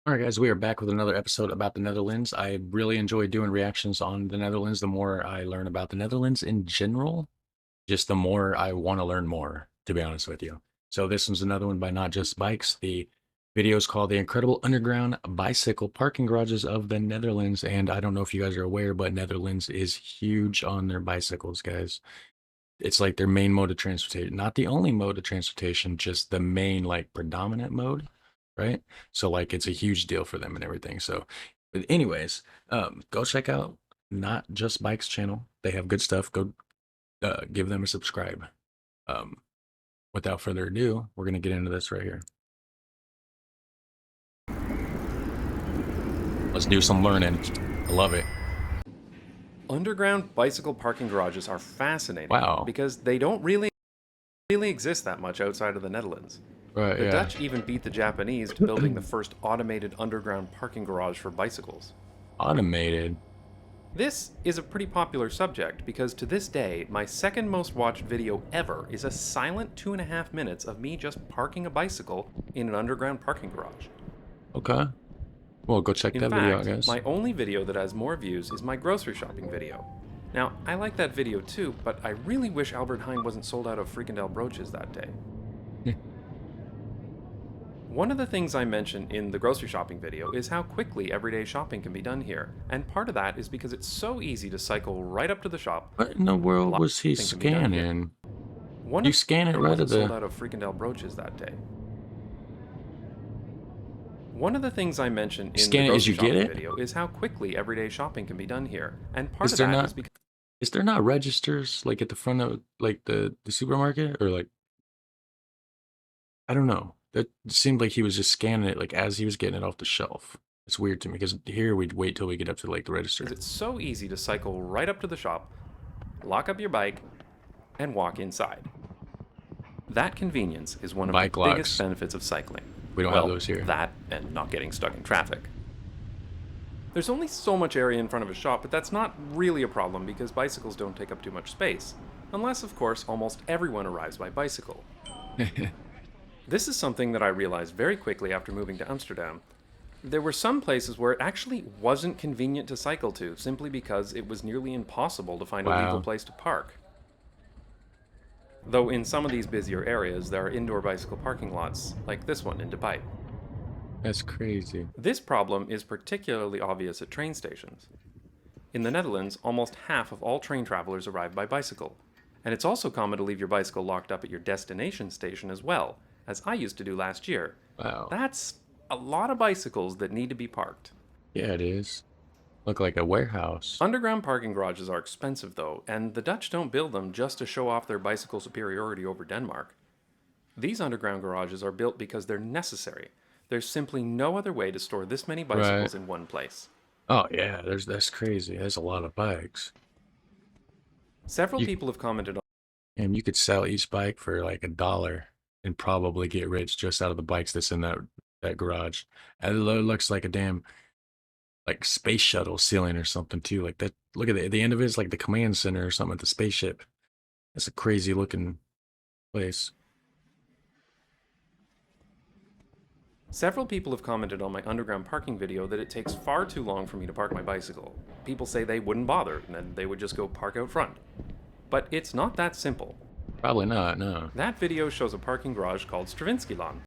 All right, guys, we are back with another episode about the Netherlands. I really enjoy doing reactions on the Netherlands. The more I learn about the Netherlands in general, just the more I want to learn more, to be honest with you. So this one's another one by Not Just Bikes. The video is called The Incredible Underground Bicycle Parking Garages of the Netherlands. And I don't know if you guys are aware, but Netherlands is huge on their bicycles, guys. It's like their main mode of transportation. Not the only mode of transportation, just the main, like, predominant mode, right? So, like, it's a huge deal for them and everything. So, but anyways, go check out Not Just Bikes channel. They have good stuff. Go give them a subscribe. Um, without further ado, we're gonna get into this right here. Let's do some learning. I love it. Underground bicycle parking garages are fascinating Wow. because they don't really exist that much outside of the Netherlands. Right, The yeah. Dutch even beat the Japanese to building the first automated underground parking garage for bicycles. Automated. This is a pretty popular subject because to this day, my second most watched video ever is a silent 2.5 minutes of me just parking a bicycle in an underground parking garage. Okay. Well, go check In that video out, fact, guys. my only video that has more views is my grocery shopping video. Now, I like that video too, but I really wish Albert Heijn wasn't sold out of Frikandel brooches that day. One of the things I mentioned in the grocery shopping video is how quickly everyday shopping can be done here, and part of that is because it's so easy to cycle right up to the shop. What in the world Lots was he of shopping can be done here. scanning? One You of scan it the right wasn't at sold the... out of Frikandel brooches that day. One of the things I mentioned in the Scan it as grocery you get shopping it? video is how quickly everyday shopping can be done here, and part Is of there that not is because is there not registers like at the front of like the supermarket or like I don't know. That seemed like he was just scanning it like as he was getting it off the shelf. It's weird to me because here we'd wait till we get up to like the register. it's so easy to cycle right up to the shop, lock up your bike, and walk inside. That convenience is one of the Bike biggest locks. benefits of cycling. We don't have Well, those here. that and not getting stuck in traffic. There's only so much area in front of a shop, but that's not really a problem because bicycles don't take up too much space. Unless, of course, almost everyone arrives by bicycle. This is something that I realized very quickly after moving to Amsterdam. There were some places where it actually wasn't convenient to cycle to, simply because it was nearly impossible to find a legal Wow. place to park. Though in some of these busier areas, there are indoor bicycle parking lots, like this one in Dubai. That's crazy. This problem is particularly obvious at train stations. In the Netherlands, almost half of all train travelers arrive by bicycle, and it's also common to leave your bicycle locked up at your destination station as well, as I used to do last year. Wow. That's a lot of bicycles that need to be parked. Yeah, it is. Look like a warehouse. Underground parking garages are expensive though, and the Dutch don't build them just to show off their bicycle superiority over Denmark. These underground garages are built because they're necessary. There's simply no other way to store this many bicycles Right. in one place. Oh yeah, that's crazy. There's a lot of bikes. Several You people have commented on and you could sell each bike for like $1 and probably get rich just out of the bikes that's in that garage. And it looks like a damn like space shuttle ceiling or something too. Like that. Look at the end of it is like the command center or something at the spaceship. That's a crazy looking place. Several people have commented on my underground parking video that it takes far too long for me to park my bicycle. People say they wouldn't bother, and then they would just go park out front. But it's not that simple. Probably not. No, That video shows a parking garage called Stravinskylaan.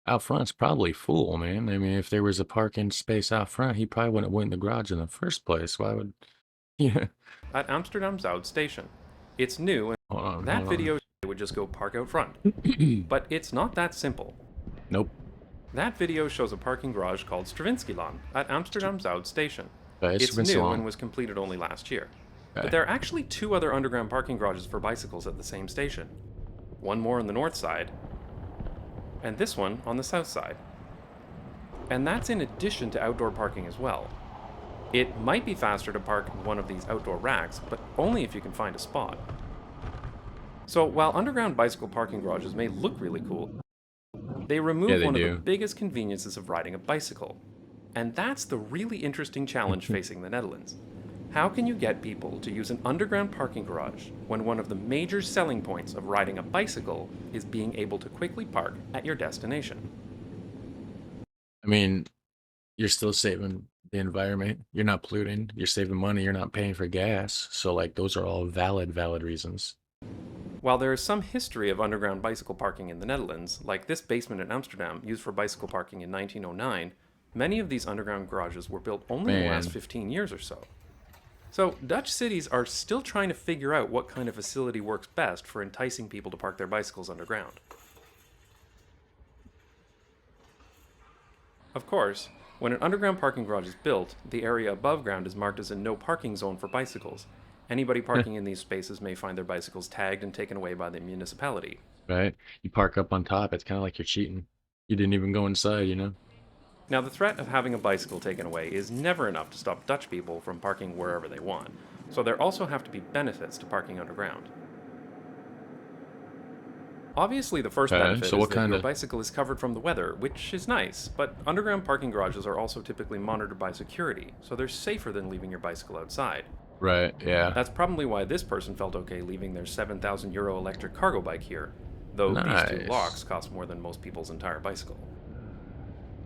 out front's probably full, man. I mean, if there was a parking space out front, he probably wouldn't have went in the garage in the first place. Why would? Yeah. At Amsterdam Zuid station. It's new, and Hold on. that Hold video would just go park out front. on. But it's not that simple. Nope. That video shows a parking garage called Stravinskylaan at Amsterdam Zuid station. It's It's been so new long. and was completed only last year. Okay. But there are actually 2 other underground parking garages for bicycles at the same station. One more on the north side, and this one on the south side. And that's in addition to outdoor parking as well. It might be faster to park in one of these outdoor racks, but only if you can find a spot. So while underground bicycle parking garages may look really cool, they remove Yeah, they one of do. the biggest conveniences of riding a bicycle. And that's the really interesting challenge facing the Netherlands. How can you get people to use an underground parking garage when one of the major selling points of riding a bicycle is being able to quickly park at your destination? I mean, you're still saving the environment. You're not polluting. You're saving money. You're not paying for gas. So like those are all valid reasons. While there is some history of underground bicycle parking in the Netherlands, like this basement in Amsterdam used for bicycle parking in 1909, many of these underground garages were built only in the last Man, 15 years or so. So, Dutch cities are still trying to figure out what kind of facility works best for enticing people to park their bicycles underground. Of course, when an underground parking garage is built, the area above ground is marked as a no parking zone for bicycles. Anybody parking in these spaces may find their bicycles tagged and taken away by the municipality. right? You park up on top. It's kind of like you're cheating. You didn't even go inside, you know? Now, the threat of having a bicycle taken away is never enough to stop Dutch people from parking wherever they want, so there also have to be benefits to parking underground. Obviously, the first Okay. benefit So is what that kind your of bicycle is covered from the weather, which is nice, but underground parking garages are also typically monitored by security, so they're safer than leaving your bicycle outside. right? Yeah. That's probably why this person felt okay leaving their €7,000 electric cargo bike here, though these two locks Nice. cost more than most people's entire bicycle.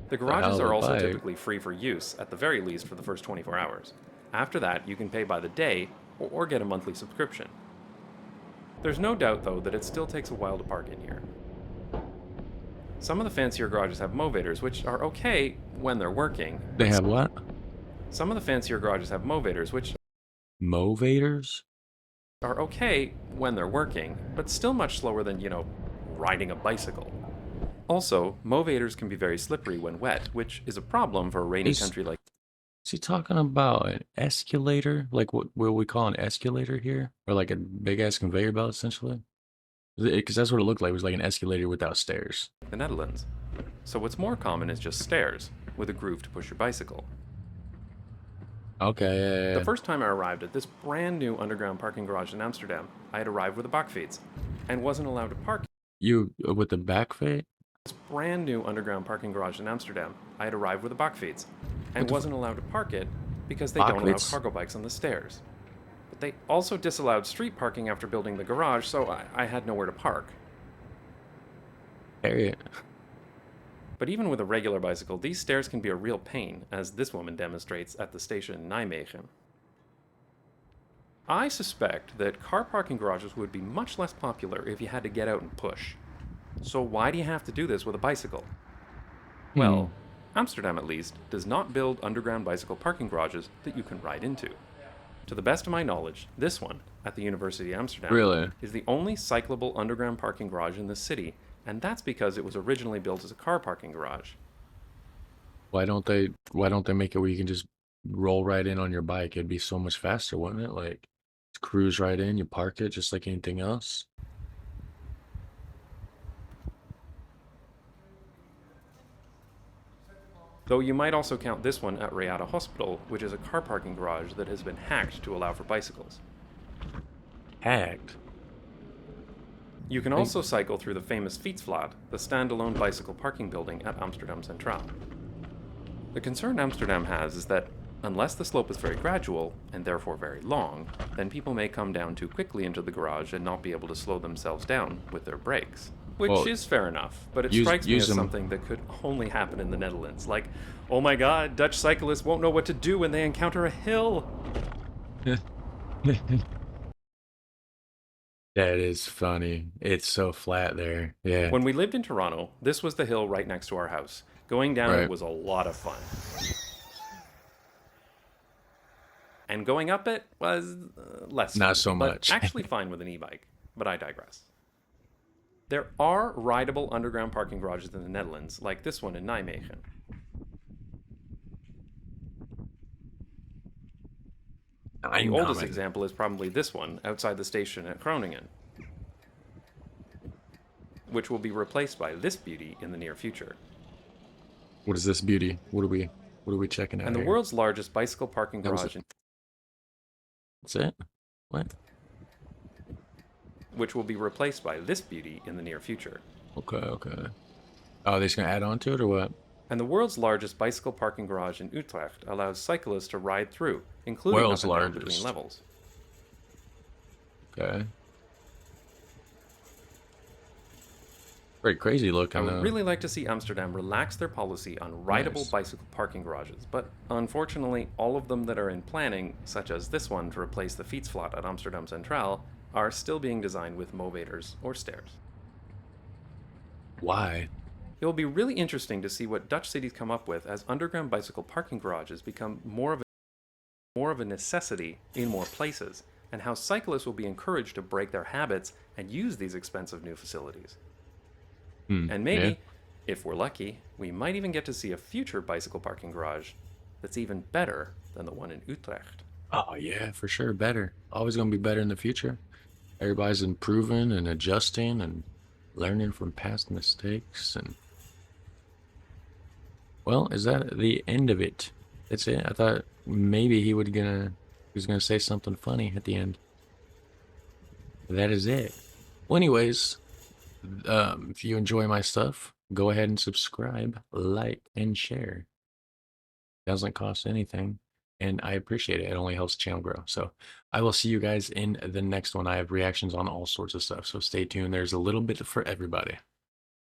The The garages hell of are a also bike. typically free for use, at the very least for the first 24 hours. After that, you can pay by the day or get a monthly subscription. There's no doubt, though, that it still takes a while to park in here. Some of the fancier garages have movators, which are okay when they're working, They have what? some of the fancier garages have movators, which Movators? are okay when they're working, but still much slower than, riding a bicycle. Also, movators can be very slippery when wet, which is a problem for a rainy Is country like. is he talking about an escalator? Like what we call an escalator here? Or like a big ass conveyor belt essentially? Because that's what it looked like. It was like an escalator without stairs. The Netherlands. So what's more common is just stairs, with a groove to push your bicycle. Okay, yeah, The yeah, first time I arrived at this brand new underground parking garage in Amsterdam, I had arrived with a bakfiets and wasn't allowed to park. You with the back fade? This brand new underground parking garage in Amsterdam, I had arrived with a bakfiets What and the wasn't allowed to park it because they don't allow Bachwitz? cargo bikes on the stairs. But they also disallowed street parking after building the garage, so I had nowhere to park. Harriet. But even with a regular bicycle, these stairs can be a real pain, as this woman demonstrates at the station in Nijmegen. I suspect that car parking garages would be much less popular if you had to get out and push. So why do you have to do this with a bicycle? Hmm. Well, Amsterdam at least does not build underground bicycle parking garages that you can ride into. To the best of my knowledge, this one, at the University of Amsterdam, Really? is the only cyclable underground parking garage in the city, and that's because it was originally built as a car parking garage. Why don't they make it where you can just roll right in on your bike? It'd be so much faster, wouldn't it? Like just cruise right in, you park it just like anything else. Though you might also count this one at Reata Hospital, which is a car parking garage that has been hacked to allow for bicycles. Hacked. You can Hey, also cycle through the famous Fietsvlad, the standalone bicycle parking building at Amsterdam Centraal. The concern Amsterdam has is that unless the slope is very gradual, and therefore very long, then people may come down too quickly into the garage and not be able to slow themselves down with their brakes. Which well, is fair enough, but it use strikes me use as them. something that could only happen in the Netherlands. Like, oh my god, Dutch cyclists won't know what to do when they encounter a hill! That is funny. It's so flat there. Yeah. When we lived in Toronto, this was the hill right next to our house. Going down it Right. was a lot of fun. And going up it was less Not fun, so but much. actually fine with an e-bike. But I digress. There are rideable underground parking garages in the Netherlands, like this one in Nijmegen. The I'm oldest coming. example is probably this one outside the station at Groningen, which will be replaced by this beauty in the near future. What is this beauty? What are we checking out And the here? world's largest bicycle parking That was it. garage, That's it? What? which will be replaced by this beauty in the near future. Okay, okay. Oh, they're just gonna add on to it or what? And the world's largest bicycle parking garage in Utrecht allows cyclists to ride through, including up World's and down between largest. levels. Okay. Pretty crazy I looking would though. really like to see Amsterdam relax their policy on rideable Nice. bicycle parking garages, but unfortunately, all of them that are in planning, such as this one to replace the Fietsvlot at Amsterdam Centraal, are still being designed with movators or stairs. Why? It will be really interesting to see what Dutch cities come up with as underground bicycle parking garages become more of a necessity in more places, and how cyclists will be encouraged to break their habits and use these expensive new facilities. And Yeah. maybe, if we're lucky, we might even get to see a future bicycle parking garage that's even better than the one in Utrecht. Oh yeah, for sure. Better. Always gonna be better in the future. Everybody's improving and adjusting and learning from past mistakes. And well, is that the end of it? That's it. I thought maybe he was gonna say something funny at the end. That is it. Well, anyways, if you enjoy my stuff, go ahead and subscribe, like, and share. Doesn't cost anything, and I appreciate it. It only helps the channel grow. So I will see you guys in the next one. I have reactions on all sorts of stuff, so stay tuned. There's a little bit for everybody.